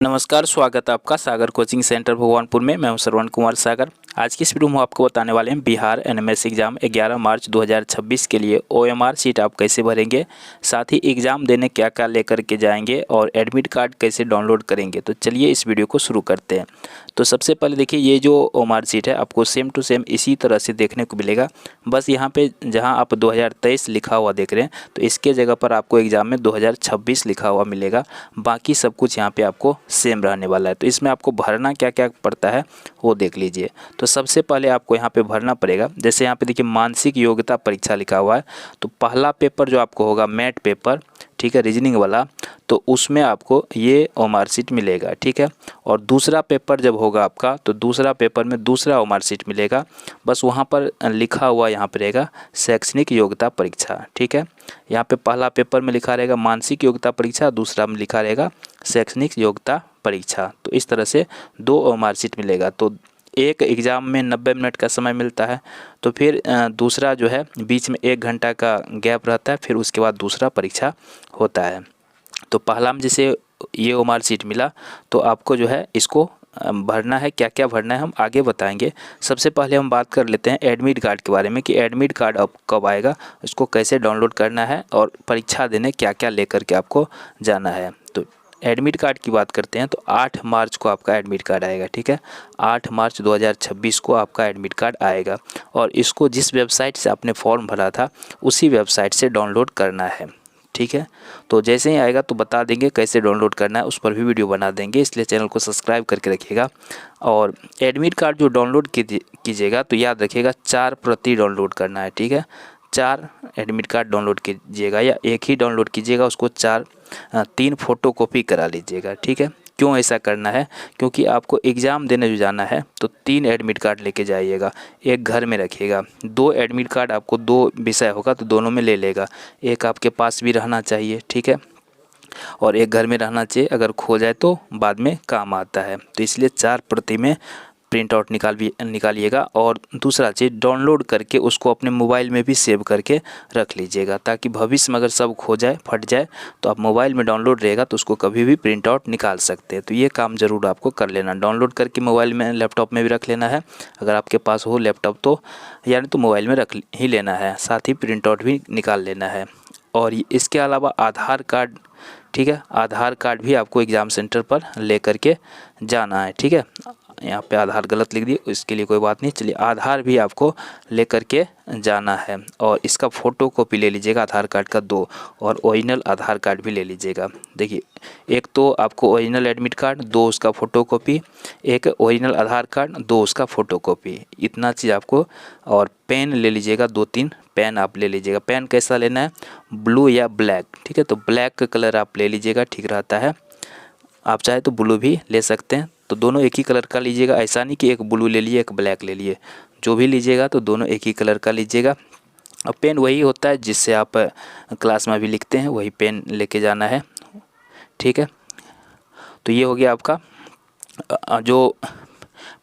नमस्कार, स्वागत है आपका सागर कोचिंग सेंटर भगवानपुर में। मैं हूं श्रवण कुमार सागर। आज की इस वीडियो में आपको बताने वाले हैं बिहार एनएमएस एग्जाम 11 मार्च 2026 के लिए ओएमआर शीट आप कैसे भरेंगे, साथ ही एग्ज़ाम देने क्या क्या लेकर के जाएंगे और एडमिट कार्ड कैसे डाउनलोड करेंगे। तो चलिए इस वीडियो को शुरू करते हैं। तो सबसे पहले देखिए, ये जो ओएमआर शीट है आपको सेम टू सेम इसी तरह से देखने को मिलेगा। बस यहाँ पे जहाँ आप 2023 लिखा हुआ देख रहे हैं तो इसके जगह पर आपको एग्ज़ाम में 2026 लिखा हुआ मिलेगा। बाकी सब कुछ यहाँ पे आपको सेम रहने वाला है। तो इसमें आपको भरना क्या क्या पड़ता है वो देख लीजिए। तो सबसे पहले आपको यहाँ पे भरना पड़ेगा, जैसे यहाँ पे देखिए मानसिक योग्यता परीक्षा लिखा हुआ है। तो पहला पेपर जो आपको होगा मैट पेपर, ठीक है, रीजनिंग वाला, तो उसमें आपको ये ओएमआर शीट मिलेगा, ठीक है। और दूसरा पेपर जब होगा आपका तो दूसरा पेपर में दूसरा ओएमआर शीट मिलेगा। बस वहाँ पर लिखा हुआ यहाँ पर रहेगा शैक्षणिक योग्यता परीक्षा, ठीक है। यहाँ पे पहला पेपर में लिखा रहेगा मानसिक योग्यता परीक्षा, दूसरा में लिखा रहेगा शैक्षणिक योग्यता परीक्षा। तो इस तरह से दो ओएमआर शीट मिलेगा। तो एक एग्ज़ाम में 90 मिनट का समय मिलता है, तो फिर दूसरा जो है बीच में 1 घंटा का गैप रहता है, फिर उसके बाद दूसरा परीक्षा होता है। तो पहला में जैसे ये ओएमआर शीट मिला तो आपको जो है इसको भरना है। क्या क्या भरना है हम आगे बताएंगे। सबसे पहले हम बात कर लेते हैं एडमिट कार्ड के बारे में कि एडमिट कार्ड अब कब आएगा, इसको कैसे डाउनलोड करना है और परीक्षा देने क्या क्या लेकर के आपको जाना है। तो एडमिट कार्ड की बात करते हैं तो 8 मार्च को आपका एडमिट कार्ड आएगा, ठीक है। 8 मार्च 2026 को आपका एडमिट कार्ड आएगा और इसको जिस वेबसाइट से आपने फॉर्म भरा था उसी वेबसाइट से डाउनलोड करना है, ठीक है। तो जैसे ही आएगा तो बता देंगे कैसे डाउनलोड करना है, उस पर भी वीडियो बना देंगे, इसलिए चैनल को सब्सक्राइब करके रखिएगा। और एडमिट कार्ड जो डाउनलोड कीजिएगा तो याद रखिएगा 4 प्रति डाउनलोड करना है, ठीक है। 4 एडमिट कार्ड डाउनलोड कीजिएगा या एक ही डाउनलोड कीजिएगा, उसको 3 फोटो कॉपी करा लीजिएगा, ठीक है। क्यों ऐसा करना है, क्योंकि आपको एग्ज़ाम देने जो जाना है तो 3 एडमिट कार्ड लेके जाइएगा, एक घर में रखिएगा। 2 एडमिट कार्ड आपको 2 विषय होगा तो दोनों में ले लेगा, एक आपके पास भी रहना चाहिए, ठीक है, और एक घर में रहना चाहिए, अगर खो जाए तो बाद में काम आता है। तो इसलिए 4 प्रति में प्रिंट आउट निकालिएगा। और दूसरा चीज़, डाउनलोड करके उसको अपने मोबाइल में भी सेव करके रख लीजिएगा, ताकि भविष्य में अगर सब खो जाए फट जाए तो आप मोबाइल में डाउनलोड रहेगा तो उसको कभी भी प्रिंट आउट निकाल सकते हैं। तो ये काम ज़रूर आपको कर लेना, डाउनलोड करके मोबाइल में लैपटॉप में भी रख लेना है, अगर आपके पास हो लैपटॉप तो, यानी तो मोबाइल में रख ही लेना है, साथ ही प्रिंट आउट भी निकाल लेना है। और इसके अलावा आधार कार्ड, ठीक है, आधार कार्ड भी आपको एग्ज़ाम सेंटर पर ले करके जाना है, ठीक है। यहाँ पे आधार गलत लिख दिए, इसके लिए कोई बात नहीं। चलिए, आधार भी आपको लेकर के जाना है और इसका फ़ोटो कॉपी ले लीजिएगा, आधार कार्ड का 2, और ओरिजिनल आधार कार्ड भी ले लीजिएगा। देखिए, एक तो आपको ओरिजिनल एडमिट कार्ड, 2 उसका फ़ोटो कॉपी, एक ओरिजिनल आधार कार्ड, 2 उसका फ़ोटो कॉपी, इतना चीज़ आपको। और पेन ले लीजिएगा, 2-3 पेन आप ले लीजिएगा। पेन कैसा लेना है, ब्लू या ब्लैक, ठीक है। तो ब्लैक कलर आप ले लीजिएगा, ठीक रहता है। आप चाहे तो ब्लू भी ले सकते हैं, तो दोनों एक ही कलर का लीजिएगा। ऐसा नहीं कि एक ब्लू ले लिए एक ब्लैक ले लिए, जो भी लीजिएगा तो दोनों एक ही कलर का लीजिएगा। और पेन वही होता है जिससे आप क्लास में भी लिखते हैं, वही पेन लेके जाना है, ठीक है। तो ये हो गया आपका। जो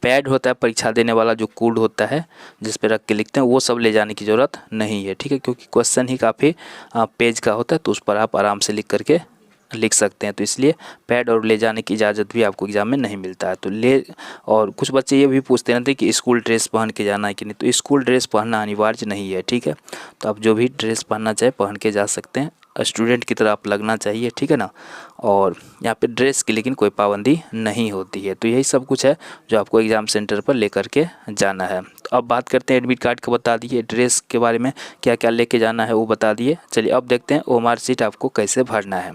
पैड होता है परीक्षा देने वाला, जो कोड होता है जिस पे रख के लिखते हैं, वो सब ले जाने की ज़रूरत नहीं है, ठीक है, क्योंकि क्वेश्चन ही काफ़ी पेज का होता है, तो उस पर आप आराम से लिख सकते हैं। तो इसलिए पैड और ले जाने की इजाज़त भी आपको एग्ज़ाम में नहीं मिलता है। तो और कुछ बच्चे ये भी पूछते रहते हैं कि स्कूल ड्रेस पहन के जाना है कि नहीं, तो स्कूल ड्रेस पहनना अनिवार्य नहीं है, ठीक है। तो आप जो भी ड्रेस पहनना चाहे पहन के जा सकते हैं, स्टूडेंट की तरह आप लगना चाहिए, ठीक है ना। और यहाँ पे ड्रेस की लेकिन कोई पाबंदी नहीं होती है। तो यही सब कुछ है जो आपको एग्ज़ाम सेंटर पर लेकर के जाना है। तो अब बात करते हैं एडमिट कार्ड का, बता दिए, ड्रेस के बारे में क्या क्या लेके जाना है वो बता दिए। चलिए अब देखते हैं ओएमआर शीट आपको कैसे भरना है।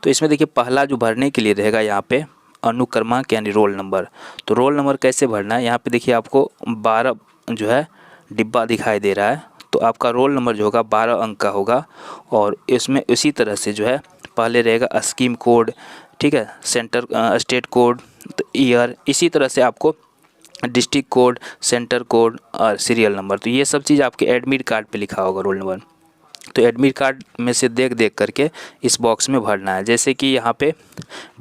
तो इसमें देखिए, पहला जो भरने के लिए रहेगा यहाँ पे अनुक्रमांक यानी रोल नंबर। तो रोल नंबर कैसे भरना है, यहाँ पे देखिए आपको 12 जो है डिब्बा दिखाई दे रहा है, तो आपका रोल नंबर जो होगा 12 अंक का होगा। और इसमें इसी तरह से जो है पहले रहेगा स्कीम कोड, ठीक है, सेंटर स्टेट कोड, तो ईयर, इसी तरह से आपको डिस्ट्रिक्ट कोड, सेंटर कोड और सीरियल नंबर। तो ये सब चीज़ आपके एडमिट कार्ड पे लिखा होगा रोल नंबर। तो एडमिट कार्ड में से देख करके इस बॉक्स में भरना है। जैसे कि यहाँ पे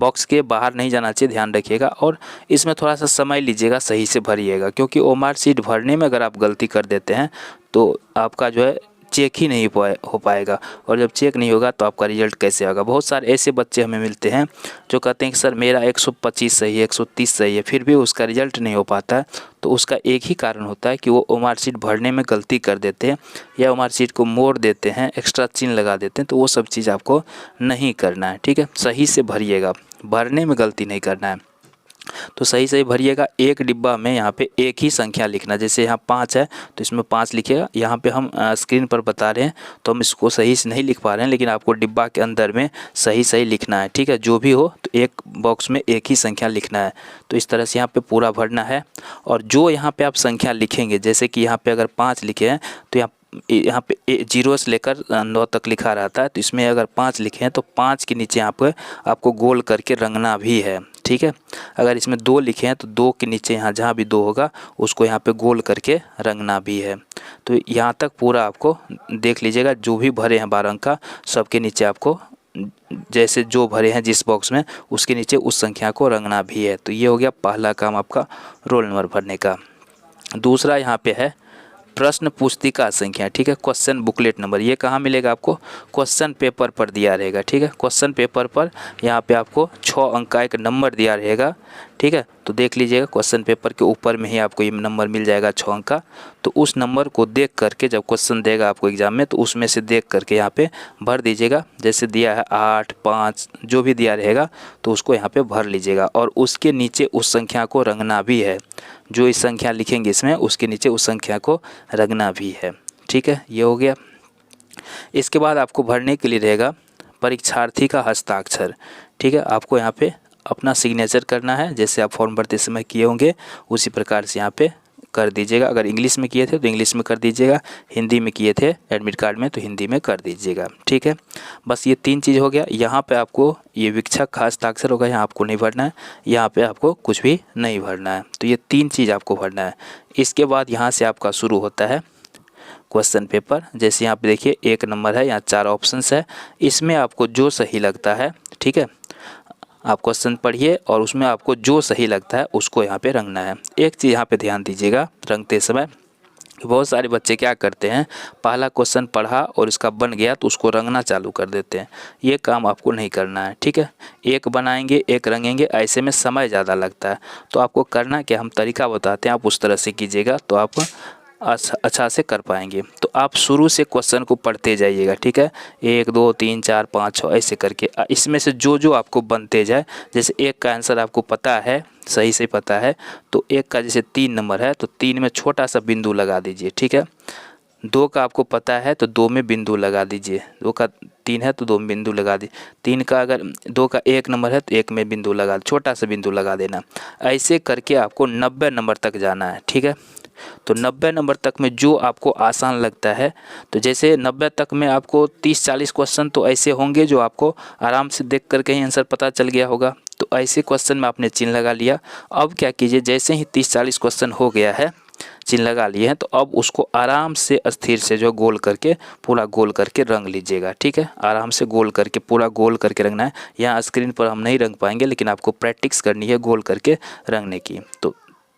बॉक्स के बाहर नहीं जाना चाहिए, ध्यान रखिएगा। और इसमें थोड़ा सा समय लीजिएगा, सही से भरिएगा, क्योंकि ओएमआर शीट भरने में अगर आप गलती कर देते हैं तो आपका जो है चेक ही नहीं हो पाएगा, और जब चेक नहीं होगा तो आपका रिजल्ट कैसे आएगा। बहुत सारे ऐसे बच्चे हमें मिलते हैं जो कहते हैं कि सर मेरा 125 सही है, 130 सही है, फिर भी उसका रिजल्ट नहीं हो पाता है। तो उसका एक ही कारण होता है कि वो ओएमआर शीट भरने में गलती कर देते हैं, या ओएमआर शीट को मोड़ देते हैं, एक्स्ट्रा चिन्ह लगा देते हैं। तो वो सब चीज़ आपको नहीं करना है, ठीक है। सही से भरिएगा, भरने में गलती नहीं करना है। तो सही सही भरिएगा। एक डिब्बा में यहाँ पे एक ही संख्या लिखना, जैसे यहाँ 5 है तो इसमें 5 लिखिएगा। यहाँ पे हम स्क्रीन पर बता रहे हैं तो हम इसको सही से नहीं लिख पा रहे हैं, लेकिन आपको डिब्बा के अंदर में सही सही लिखना है, ठीक है। जो भी हो तो एक बॉक्स में एक ही संख्या लिखना है। तो इस तरह से यहाँ पे पूरा भरना है। और जो यहाँ पे आप संख्या लिखेंगे, जैसे कि यहाँ पे अगर 5 लिखे हैं तो यहाँ पे 0 से लेकर 9 तक लिखा रहता है, तो इसमें अगर 5 लिखे हैं तो 5 के नीचे यहाँ पर आपको गोल करके रंगना भी है, ठीक है। अगर इसमें 2 लिखे हैं तो 2 के नीचे यहाँ जहाँ भी 2 होगा उसको यहाँ पे गोल करके रंगना भी है। तो यहाँ तक पूरा आपको देख लीजिएगा। जो भी भरे हैं 12 अंक का, सबके नीचे आपको जैसे जो भरे हैं जिस बॉक्स में, उसके नीचे उस संख्या को रंगना भी है। तो ये हो गया पहला काम आपका रोल नंबर भरने का। दूसरा यहाँ पे है प्रश्न पुस्तिका संख्या, ठीक है। क्वेश्चन बुकलेट नंबर, ये कहाँ मिलेगा आपको? क्वेश्चन पेपर पर दिया रहेगा, ठीक है। क्वेश्चन पेपर पर यहाँ पे आपको 6 अंक का एक नंबर दिया रहेगा, ठीक है। तो देख लीजिएगा, क्वेश्चन पेपर के ऊपर में ही आपको ये नंबर मिल जाएगा 6 अंक का। तो उस नंबर को देख करके जब क्वेश्चन देगा आपको एग्जाम में, तो उसमें से देख करके यहाँ पे भर दीजिएगा। जैसे दिया है 8, 5 जो भी दिया रहेगा तो उसको यहाँ पे भर लीजिएगा। और उसके नीचे उस संख्या को रंगना भी है। जो इस संख्या लिखेंगे इसमें, उसके नीचे उस संख्या को रंगना भी है, ठीक है। ये हो गया। इसके बाद आपको भरने के लिए रहेगा परीक्षार्थी का हस्ताक्षर, ठीक है। आपको यहाँ पे अपना सिग्नेचर करना है, जैसे आप फॉर्म भरते समय किए होंगे उसी प्रकार से यहाँ पे कर दीजिएगा। अगर इंग्लिश में किए थे तो इंग्लिश में कर दीजिएगा, हिंदी में किए थे एडमिट कार्ड में तो हिंदी में कर दीजिएगा, ठीक है। बस ये 3 चीज़ हो गया। यहाँ पे आपको ये वीक्षक का हस्ताक्षर होगा, यहाँ आपको नहीं भरना है, यहाँ पे आपको कुछ भी नहीं भरना है। तो ये 3 चीज़ आपको भरना है। इसके बाद यहाँ से आपका शुरू होता है क्वेश्चन पेपर। जैसे यहाँ पे देखिए 1 नंबर है, यहाँ 4 ऑप्शंस है, इसमें आपको जो सही लगता है, ठीक है, आप क्वेश्चन पढ़िए और उसमें आपको जो सही लगता है उसको यहाँ पे रंगना है। एक चीज़ यहाँ पे ध्यान दीजिएगा रंगते समय, बहुत सारे बच्चे क्या करते हैं, पहला क्वेश्चन पढ़ा और इसका बन गया तो उसको रंगना चालू कर देते हैं। ये काम आपको नहीं करना है, ठीक है। एक बनाएंगे, एक रंगेंगे, ऐसे में समय ज़्यादा लगता है। तो आपको करना क्या, हम तरीका बताते हैं, आप उस तरह से कीजिएगा तो आप अच्छा से कर पाएंगे। तो आप शुरू से क्वेश्चन को पढ़ते जाइएगा, ठीक है। 1 2 3 4 5 6 ऐसे करके इसमें से जो जो आपको बनते जाए, जैसे 1 का आंसर आपको पता है, सही से पता है, तो 1 का जैसे 3 नंबर है तो 3 में छोटा सा बिंदु लगा दीजिए, ठीक है। 2 का आपको पता है तो 2 में बिंदु लगा दीजिए। 2 का 3 है तो 2 में बिंदु लगा दीजिए। 3 का अगर 2 का 1 नंबर है तो 1 में बिंदु लगा, छोटा सा बिंदु लगा देना। ऐसे करके आपको 90 नंबर तक जाना है, ठीक है। तो 90 नंबर तक में जो आपको आसान लगता है, तो जैसे 90 तक में आपको 30-40 क्वेश्चन तो ऐसे होंगे जो आपको आराम से देख कर कहीं आंसर पता चल गया होगा। तो ऐसे क्वेश्चन में आपने चिन्ह लगा लिया। अब क्या कीजिए, जैसे ही 30-40 क्वेश्चन हो गया है, चिन्ह लगा लिए हैं, तो अब उसको आराम से स्थिर से जो गोल करके पूरा गोल करके रंग लीजिएगा, ठीक है। आराम से गोल करके पूरा गोल करके रंगना है। यहाँ स्क्रीन पर हम नहीं रंग पाएंगे, लेकिन आपको प्रैक्टिस करनी है गोल करके रंगने की। तो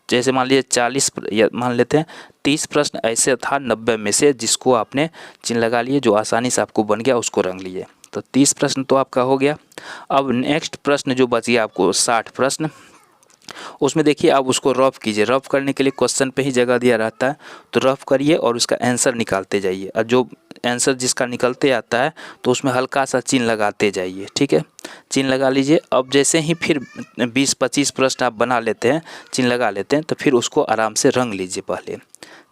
जैसे मान लीजिए 40 या मान लेते हैं 30 प्रश्न ऐसे था 90 में से, जिसको आपने चिन्ह लगा लिए, जो आसानी से आपको बन गया उसको रंग लिए। तो 30 प्रश्न तो आपका हो गया। अब नेक्स्ट प्रश्न जो बच गया आपको 60 प्रश्न, उसमें देखिए आप उसको रफ कीजिए। रफ करने के लिए क्वेश्चन पे ही जगह दिया रहता है, तो रफ करिए और उसका आंसर निकालते जाइए। और जो आंसर जिसका निकलते आता है तो उसमें हल्का सा चिन्ह लगाते जाइए, ठीक है। चिन्ह लगा लीजिए। अब जैसे ही फिर 20-25 प्रश्न आप बना लेते हैं, चिन्ह लगा लेते हैं, तो फिर उसको आराम से रंग लीजिए पहले,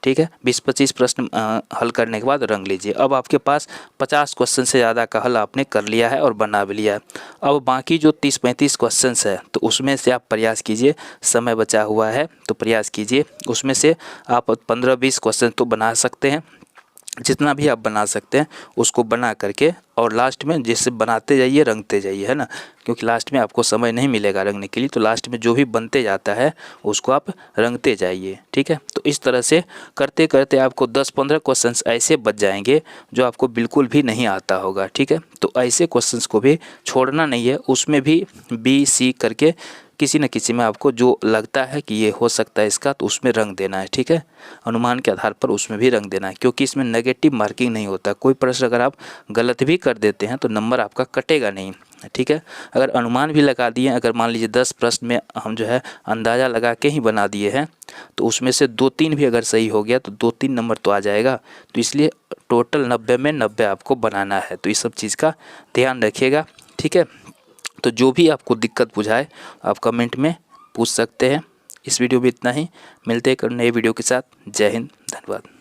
ठीक है। 20-25 प्रश्न हल करने के बाद रंग लीजिए। अब आपके पास 50 क्वेश्चन से ज़्यादा का हल आपने कर लिया है और बना भी लिया है। अब बाकी जो 30-35 क्वेश्चन है, तो उसमें से आप प्रयास कीजिए, समय बचा हुआ है तो प्रयास कीजिए, उसमें से आप 15-20 क्वेश्चन तो बना सकते हैं। जितना भी आप बना सकते हैं उसको बना करके और लास्ट में जैसे बनाते जाइए, रंगते जाइए, है ना, क्योंकि लास्ट में आपको समय नहीं मिलेगा रंगने के लिए, तो लास्ट में जो भी बनते जाता है उसको आप रंगते जाइए। ठीक है, तो इस तरह से करते करते आपको 10-15 क्वेश्चंस ऐसे बच जाएंगे जो आपको बिल्कुल भी नहीं आता होगा। ठीक है, तो ऐसे क्वेश्चंस को भी छोड़ना नहीं है, उसमें भी बी सी करके किसी न किसी में आपको जो लगता है कि ये हो सकता है इसका, तो उसमें रंग देना है। ठीक है, अनुमान के आधार पर उसमें भी रंग देना है, क्योंकि इसमें नेगेटिव मार्किंग नहीं होता। कोई प्रश्न अगर आप गलत भी कर देते हैं तो नंबर आपका कटेगा नहीं। ठीक है, अगर अनुमान भी लगा दिए, अगर मान लीजिए 10 प्रश्न में हम जो है अंदाज़ा लगा के ही बना दिए हैं, तो उसमें से 2-3 भी अगर सही हो गया तो 2-3 नंबर तो आ जाएगा। तो इसलिए टोटल 90 में 90 आपको बनाना है, तो इस सब चीज़ का ध्यान रखिएगा। ठीक है, तो जो भी आपको दिक्कत बुझाए आप कमेंट में पूछ सकते हैं। इस वीडियो में इतना ही, मिलते हैं एक नए वीडियो के साथ। जय हिंद, धन्यवाद।